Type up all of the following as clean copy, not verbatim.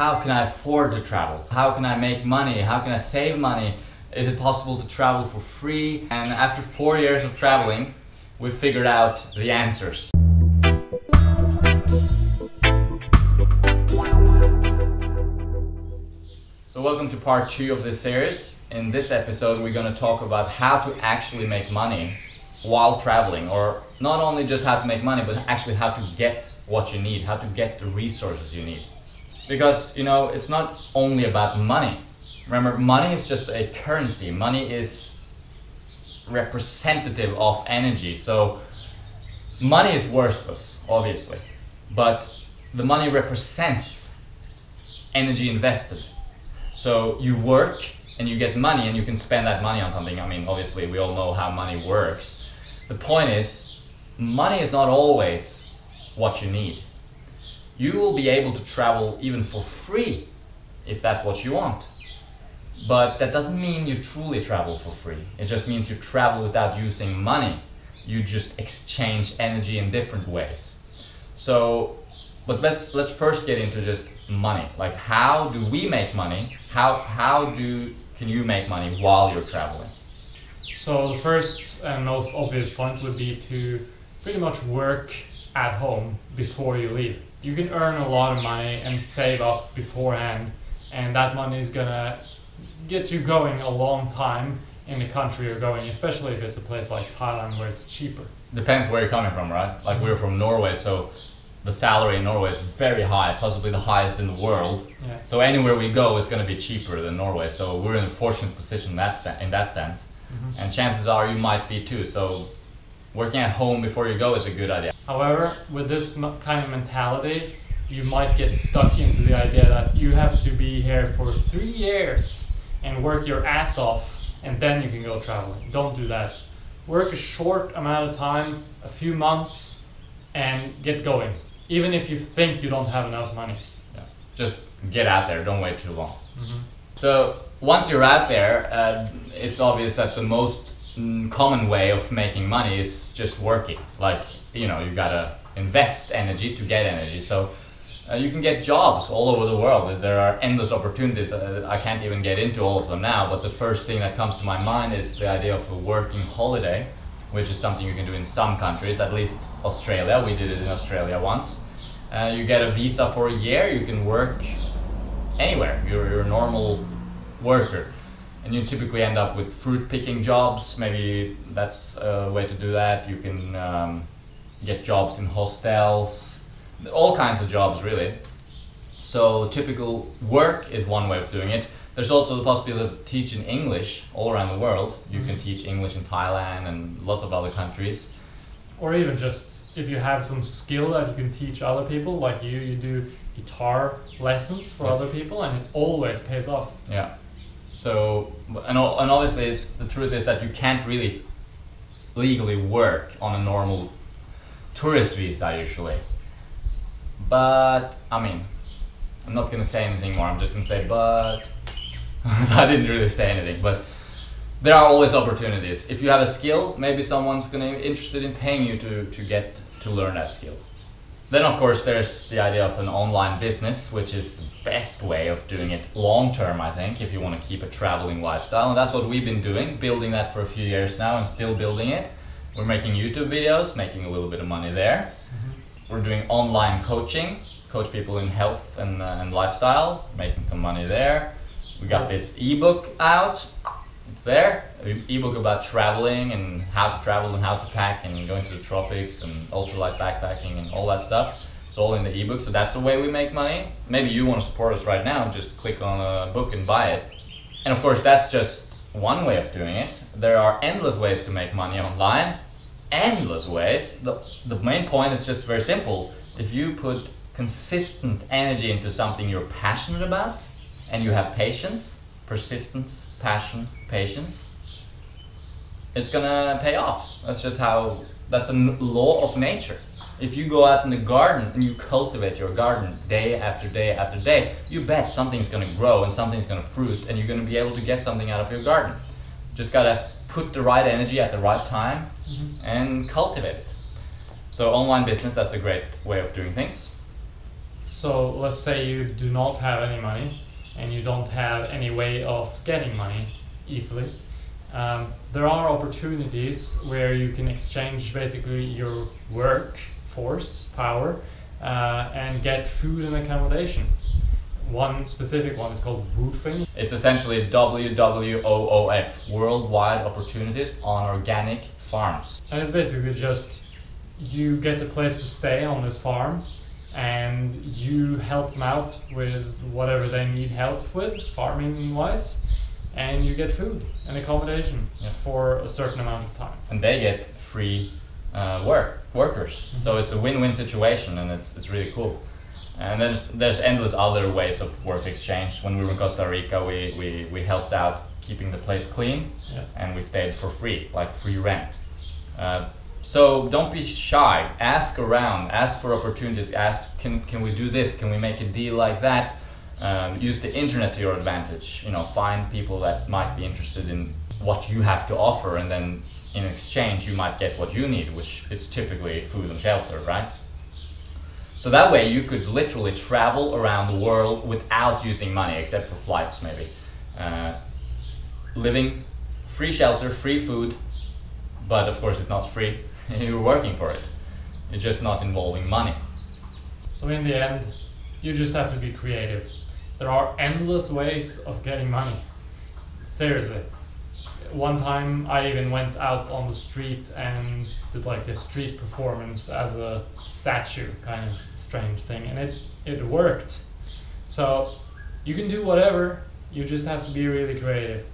how can I afford to travel? How can I make money? How can I save money? Is it possible to travel for free? And after 4 years of traveling, we figured out the answers. So welcome to part 2 of this series. In this episode, we're going to talk about how to actually make money while traveling, or not only just how to make money, but actually how to get what you need, how to get the resources you need. Because, you know, it's not only about money. Remember, money is just a currency. Money is representative of energy. So money is worthless, obviously, but the money represents energy invested. So you work and you get money and you can spend that money on something. I mean, obviously we all know how money works. The point is, money is not always what you need. You will be able to travel even for free if that's what you want. But that doesn't mean you truly travel for free. It just means you travel without using money. You just exchange energy in different ways. So, but let's first get into just money. Like, how do we make money? Can you make money while you're traveling? So the first and most obvious point would be to pretty much work at home before you leave. You can earn a lot of money and save up beforehand, and that money is gonna get you going a long time in the country you're going, especially if it's a place like Thailand where it's cheaper. Depends where you're coming from, right? Like, we're from Norway, so the salary in Norway is very high, possibly the highest in the world. Yeah. So anywhere we go, it's going to be cheaper than Norway. So we're in a fortunate position in that sense. Mm-hmm. And chances are you might be too. So working at home before you go is a good idea. However, with this kind of mentality, you might get stuck into the idea that you have to be here for 3 years and work your ass off, and then you can go traveling. Don't do that. Work a short amount of time, a few months, and get going. Even if you think you don't have enough money. Yeah. Just get out there, don't wait too long. Mm-hmm. So once you're out there, it's obvious that the most common way of making money is just working. Like, you know, you've got to invest energy to get energy. So you can get jobs all over the world. There are endless opportunities. I can't even get into all of them now, but the first thing that comes to my mind is the idea of a working holiday, which is something you can do in some countries, at least Australia. We did it in Australia once. You get a visa for a year, you can work anywhere. You're a normal worker. And you typically end up with fruit picking jobs. Maybe that's a way to do that. You can get jobs in hostels, all kinds of jobs really. So typical work is one way of doing it. There's also the possibility of teaching English all around the world. You can teach English in Thailand and lots of other countries. Or even just if you have some skill that you can teach other people, like you do guitar lessons for other people, and it always pays off. Yeah. So, and obviously the truth is that you can't really legally work on a normal tourist visa usually. But, I mean, I'm not going to say anything more, I'm just going to say but. I didn't really say anything, but there are always opportunities. If you have a skill, maybe someone's going to be interested in paying you to get to learn that skill. Then of course there's the idea of an online business, which is the best way of doing it long term, I think, if you want to keep a traveling lifestyle. And that's what we've been doing, building that for a few years now and still building it. We're making YouTube videos, making a little bit of money there. Mm-hmm. We're doing online coaching, coach people in health and lifestyle, making some money there. We got this ebook out, it's there, an ebook about traveling and how to travel and how to pack and going to the tropics and ultralight backpacking and all that stuff. It's all in the ebook, so that's the way we make money. Maybe you want to support us right now, just click on a book and buy it. And of course that's just one way of doing it. There are endless ways to make money online, endless ways. The main point is just very simple. If you put consistent energy into something you're passionate about, and you have patience, persistence, passion, patience, it's gonna pay off. That's a law of nature. If you go out in the garden and you cultivate your garden day after day after day, you bet something's gonna grow and something's gonna fruit and you're gonna be able to get something out of your garden. Just gotta put the right energy at the right time and cultivate it. So online business, that's a great way of doing things. So let's say you do not have any money and you don't have any way of getting money easily. There are opportunities where you can exchange basically your workforce power and get food and accommodation. One specific one is called WWOOFing. It's essentially WWOOF, Worldwide Opportunities on Organic Farms. And it's basically just you get a place to stay on this farm and you help them out with whatever they need help with, farming wise, and you get food and accommodation for a certain amount of time. And they get free workers. So it's a win-win situation, and it's really cool. And there's endless other ways of work exchange. When we were in Costa Rica, we helped out keeping the place clean, and we stayed for free, like free rent. So don't be shy. Ask around. Ask for opportunities. Ask, can we do this? Can we make a deal like that? Use the internet to your advantage. You know, find people that might be interested in what you have to offer, and then in exchange you might get what you need, which is typically food and shelter, right? So that way you could literally travel around the world without using money, except for flights maybe. Living free shelter, free food, but of course it's not free. You're working for it. It's just not involving money. So in the end, you just have to be creative. There are endless ways of getting money. Seriously. One time I even went out on the street and did like a street performance as a statue, kind of strange thing, and it worked. So you can do whatever, you just have to be really creative.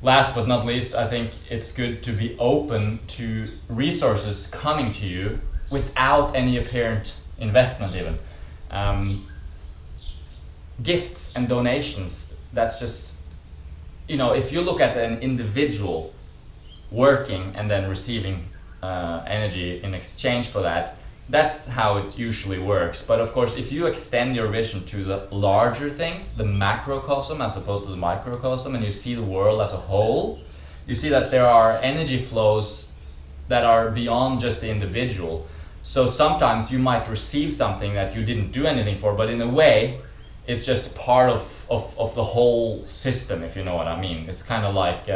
Last but not least, I think it's good to be open to resources coming to you without any apparent investment even. Gifts and donations, that's just, you know, if you look at an individual working and then receiving energy in exchange for that, that's how it usually works. But of course, if you extend your vision to the larger things, the macrocosm as opposed to the microcosm, and you see the world as a whole, you see that there are energy flows that are beyond just the individual. So sometimes you might receive something that you didn't do anything for, but in a way, it's just part of the whole system, if you know what I mean. It's kind of like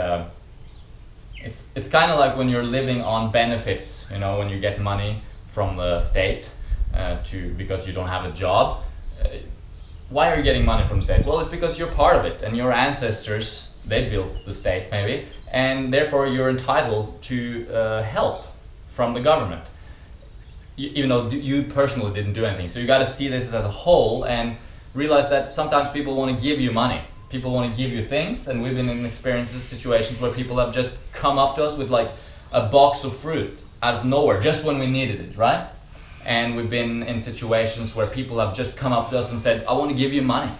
it's kind of like when you're living on benefits, you know, when you get money from the state because you don't have a job. Why are you getting money from the state? Well, it's because you're part of it, and your ancestors, they built the state maybe, and therefore you're entitled to help from the government, even though you personally didn't do anything. So you got to see this as a whole and realize that sometimes people want to give you money. People want to give you things, and we've been in situations where people have just come up to us with like a box of fruit out of nowhere, just when we needed it, right? And we've been in situations where people have just come up to us and said, I want to give you money.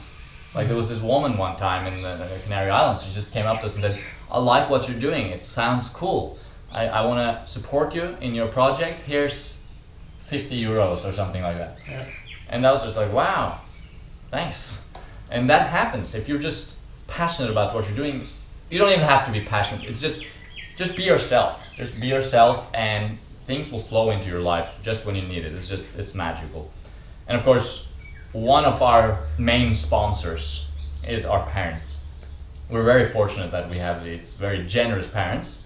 Like there was this woman one time in the Canary Islands, she just came up to us and said, I like what you're doing, it sounds cool. I want to support you in your project, here's 50 euros or something like that. Yeah. And that was just like, wow, thanks. And that happens. If you're just passionate about what you're doing, you don't even have to be passionate. It's just be yourself. Just be yourself, and things will flow into your life just when you need it. It's magical. And of course, one of our main sponsors is our parents. We're very fortunate that we have these very generous parents.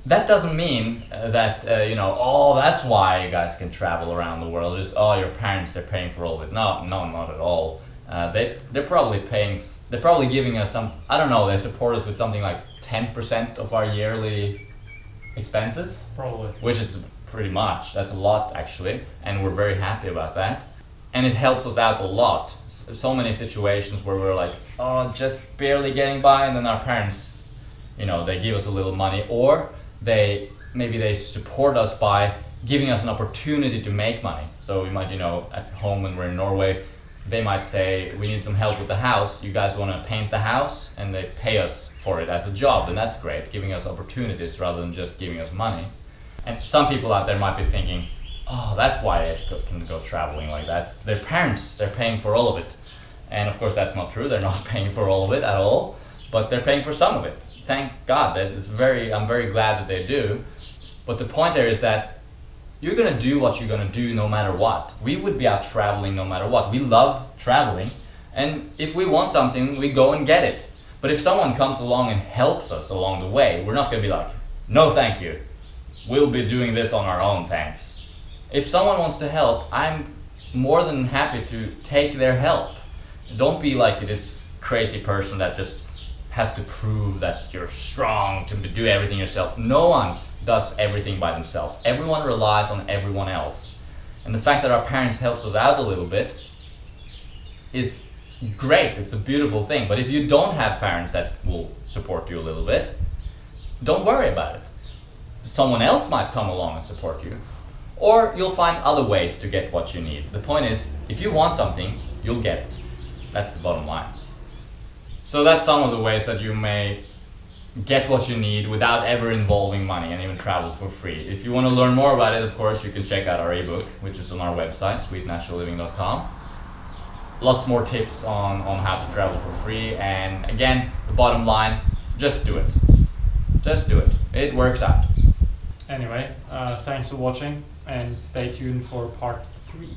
That doesn't mean that, you know, oh, that's why you guys can travel around the world. Just, oh, your parents, they're paying for all of it. No, not at all. They're probably giving us some, I don't know, they support us with something like 10% of our yearly expenses. Probably. Which is pretty much, that's a lot actually, and we're very happy about that. And it helps us out a lot. So many situations where we're like, oh, just barely getting by, and then our parents, you know, they give us a little money, or maybe they support us by giving us an opportunity to make money. So we might, you know, at home when we're in Norway, they might say, we need some help with the house, you guys want to paint the house, and they pay us for it as a job, and that's great, giving us opportunities rather than just giving us money. And some people out there might be thinking, oh, that's why I can go traveling like that. Their parents, they're paying for all of it. And of course that's not true, they're not paying for all of it at all, but they're paying for some of it. Thank God, I'm very glad that they do. But the point there is that you're gonna do what you're gonna do no matter what. We would be out traveling no matter what. We love traveling, and if we want something, we go and get it. But if someone comes along and helps us along the way, we're not gonna be like, no thank you, we'll be doing this on our own, thanks. If someone wants to help, I'm more than happy to take their help. Don't be like this crazy person that just has to prove that you're strong to do everything yourself. No one does everything by themselves. Everyone relies on everyone else. And the fact that our parents helps us out a little bit is great. It's a beautiful thing. But if you don't have parents that will support you a little bit, don't worry about it. Someone else might come along and support you. Or you'll find other ways to get what you need. The point is, if you want something, you'll get it. That's the bottom line. So that's some of the ways that you may get what you need without ever involving money and even travel for free. If you want to learn more about it, of course, you can check out our ebook, which is on our website, sweetnaturalliving.com. Lots more tips on how to travel for free. And again, the bottom line, just do it. Just do it. It works out. Anyway, thanks for watching and stay tuned for part 3.